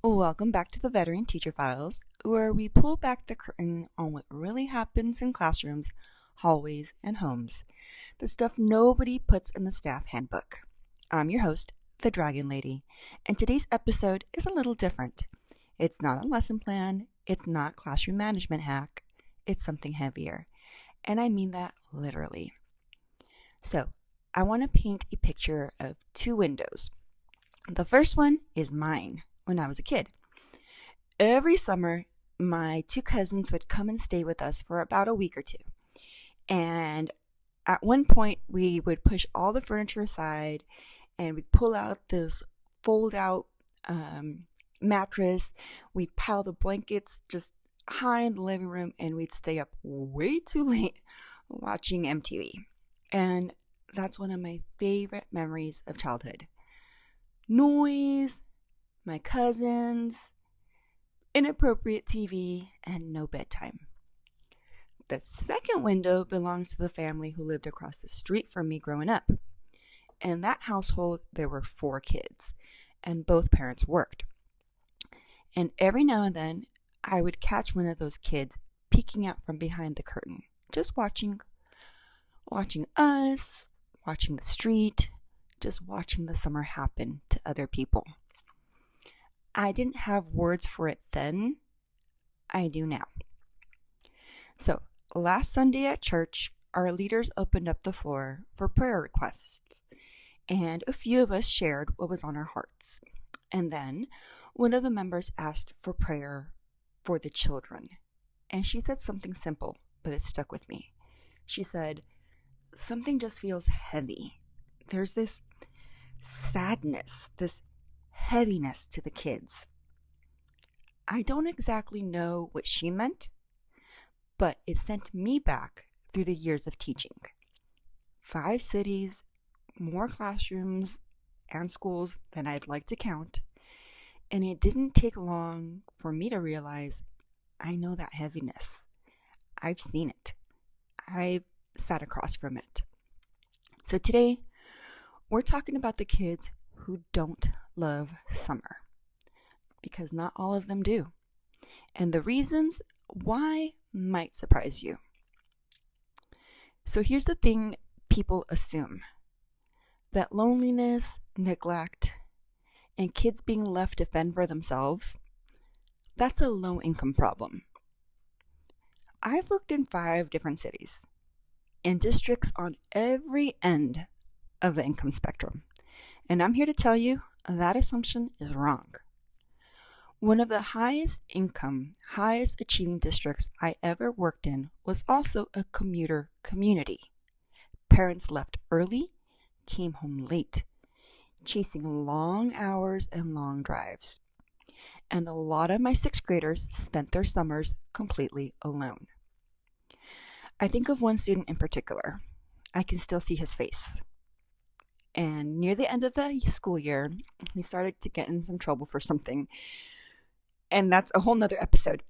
Welcome back to the Veteran Teacher Files, where we pull back the curtain on what really happens in classrooms, hallways, and homes. The stuff nobody puts in the staff handbook. I'm your host, the Dragon Lady, and today's episode is a little different. It's not a lesson plan, it's not classroom management hack, it's something heavier. And I mean that literally. So, I want to paint a picture of two windows. The first one is mine when I was a kid. Every summer, my two cousins would come and stay with us for about a week or two. And at one point, we would push all the furniture aside and we'd pull out this fold out mattress. We'd pile the blankets just high in the living room and we'd stay up way too late watching MTV. And that's one of my favorite memories of childhood. Noise, my cousins, inappropriate TV, and no bedtime. The second window belongs to the family who lived across the street from me growing up. In that household, there were 4 kids, and both parents worked. And every now and then, I would catch one of those kids peeking out from behind the curtain, just watching us, watching the street, just watching the summer happen to other people. I didn't have words for it then. I do now. So, last Sunday at church, our leaders opened up the floor for prayer requests, and a few of us shared what was on our hearts. And then, one of the members asked for prayer for the children, and she said something simple, but it stuck with me. She said, "Something just feels heavy. There's this sadness, this heaviness to the kids." I don't exactly know what she meant, but it sent me back through the years of teaching. 5 cities, more classrooms and schools than I'd like to count, and it didn't take long for me to realize I know that heaviness. I've seen it. I've sat across from it. So today, we're talking about the kids who don't love summer, because not all of them do. And the reasons why might surprise you. So here's the thing people assume: that loneliness, neglect, and kids being left to fend for themselves, that's a low-income problem. I've worked in 5 different cities, in districts on every end of the income spectrum. And I'm here to tell you that assumption is wrong. One of the highest income, highest achieving districts I ever worked in was also a commuter community. Parents left early, came home late, chasing long hours and long drives. And a lot of my 6th graders spent their summers completely alone. I think of one student in particular. I can still see his face. And near the end of the school year, he started to get in some trouble for something. And that's a whole nother episode.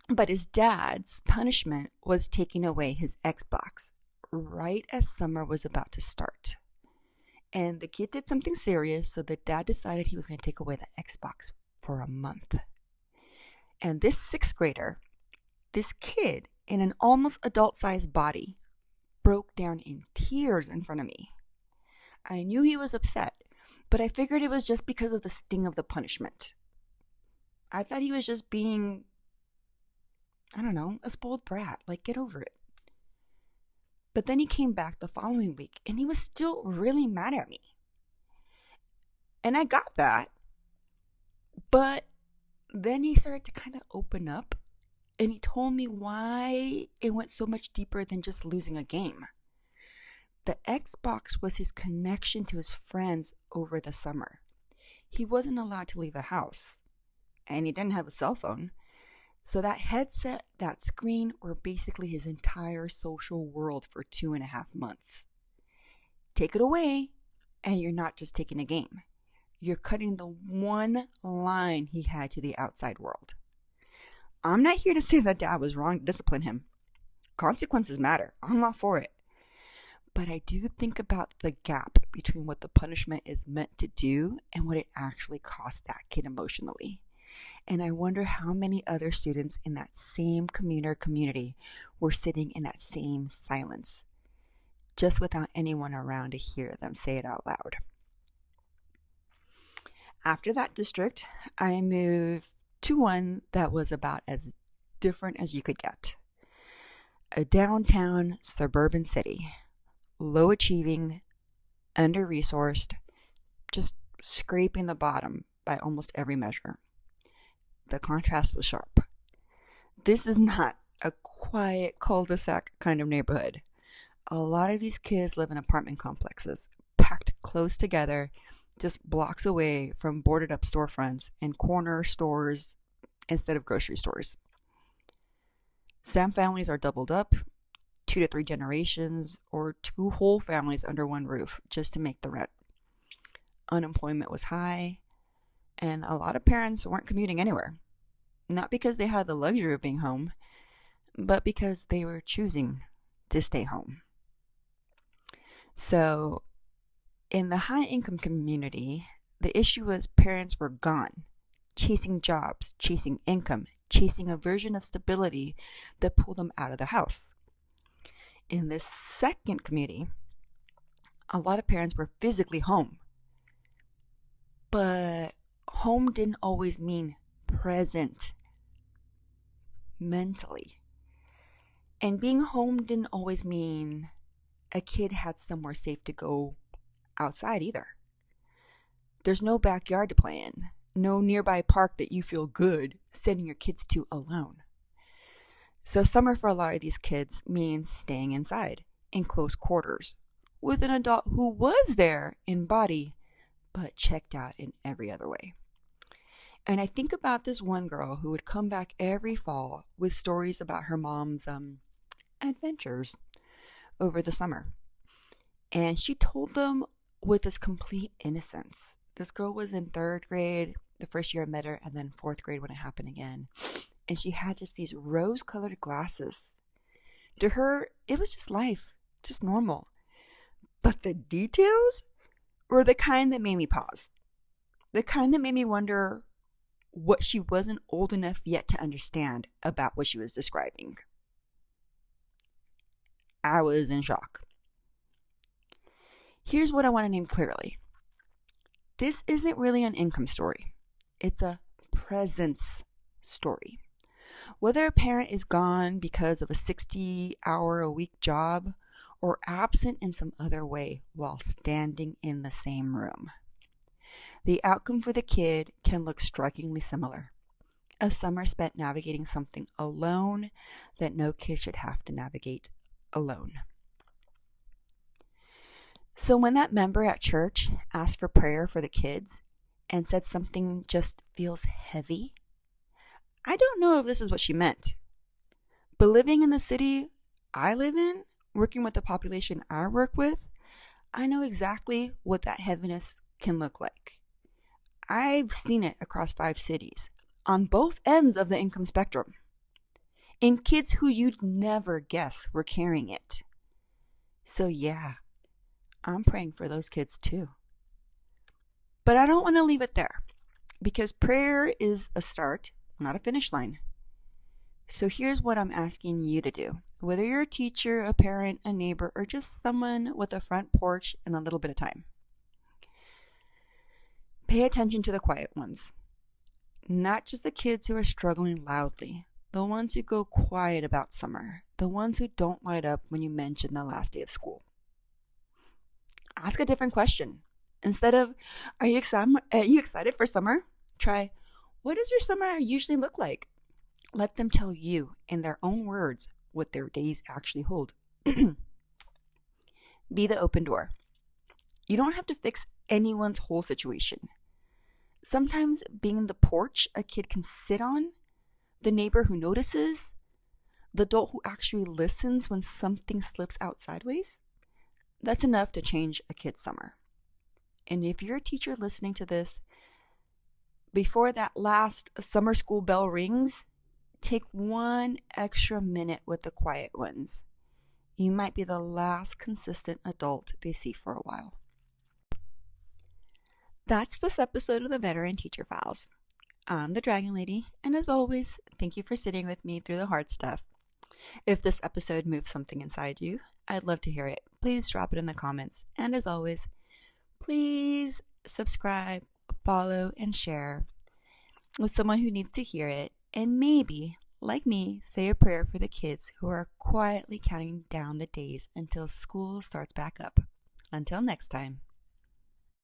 But his dad's punishment was taking away his Xbox right as summer was about to start. And the kid did something serious, so the dad decided he was going to take away the Xbox for a month. And this 6th grader, this kid in an almost adult-sized body, broke down in tears in front of me. I knew he was upset, but I figured it was just because of the sting of the punishment. I thought he was just being, a spoiled brat. Like, get over it. But then he came back the following week, and he was still really mad at me. And I got that. But then he started to kind of open up, and he told me why it went so much deeper than just losing a game. The Xbox was his connection to his friends over the summer. He wasn't allowed to leave the house, and he didn't have a cell phone. So that headset, that screen, were basically his entire social world for 2.5 months. Take it away, and you're not just taking a game. You're cutting the one line he had to the outside world. I'm not here to say that dad was wrong to discipline him. Consequences matter. I'm all for it. but I do think about the gap between what the punishment is meant to do and what it actually costs that kid emotionally. And I wonder how many other students in that same community were sitting in that same silence, just without anyone around to hear them say it out loud. After that district, I moved to one that was about as different as you could get. A downtown suburban city, low achieving, under resourced, just scraping the bottom by almost every measure. The contrast was sharp. This is not a quiet cul-de-sac kind of neighborhood. A lot of these kids live in apartment complexes, packed close together, just blocks away from boarded up storefronts and corner stores instead of grocery stores. Some families are doubled up, 2 to 3 generations, or 2 whole families under one roof just to make the rent. Unemployment was high, and a lot of parents weren't commuting anywhere. Not because they had the luxury of being home, but because they were choosing to stay home. So, in the high-income community, the issue was parents were gone, chasing jobs, chasing income, chasing a version of stability that pulled them out of the house. In this second community, a lot of parents were physically home, but home didn't always mean present mentally. And being home didn't always mean a kid had somewhere safe to go outside either. There's no backyard to play in, no nearby park that you feel good sending your kids to alone. So summer for a lot of these kids means staying inside in close quarters with an adult who was there in body but checked out in every other way. And I think about this one girl who would come back every fall with stories about her mom's adventures over the summer. And she told them with this complete innocence. This girl was in 3rd grade, the first year I met her, and then 4th grade when it happened again. And she had just these rose-colored glasses. To her, it was just life, just normal. But the details were the kind that made me pause. The kind that made me wonder what she wasn't old enough yet to understand about what she was describing. I was in shock. Here's what I want to name clearly. This isn't really an income story. It's a presence story. Whether a parent is gone because of a 60-hour-a-week job or absent in some other way while standing in the same room, the outcome for the kid can look strikingly similar. A summer spent navigating something alone that no kid should have to navigate alone. So when that member at church asked for prayer for the kids and said something just feels heavy, I don't know if this is what she meant. But living in the city I live in, working with the population I work with, I know exactly what that heaviness can look like. I've seen it across 5 cities, on both ends of the income spectrum, in kids who you'd never guess were carrying it. So yeah, I'm praying for those kids too. But I don't want to leave it there, because prayer is a start, not a finish line. So here's what I'm asking you to do, whether you're a teacher, a parent, a neighbor, or just someone with a front porch and a little bit of time. Pay attention to the quiet ones, not just the kids who are struggling loudly, the ones who go quiet about summer, the ones who don't light up when you mention the last day of school. Ask a different question. Instead of, are you excited for summer? Try, what does your summer usually look like? Let them tell you in their own words what their days actually hold. Be the open door. You don't have to fix anyone's whole situation. Sometimes being the porch a kid can sit on, the neighbor who notices, the adult who actually listens when something slips out sideways, that's enough to change a kid's summer. And if you're a teacher listening to this, before that last summer school bell rings, take 1 extra minute with the quiet ones. you might be the last consistent adult they see for a while. That's this episode of the Veteran Teacher Files. I'm the Dragon Lady, and as always, thank you for sitting with me through the hard stuff. If this episode moved something inside you, I'd love to hear it. Please drop it in the comments. And as always, please subscribe, follow, and share with someone who needs to hear it. And maybe, like me, say a prayer for the kids who are quietly counting down the days until school starts back up. Until next time.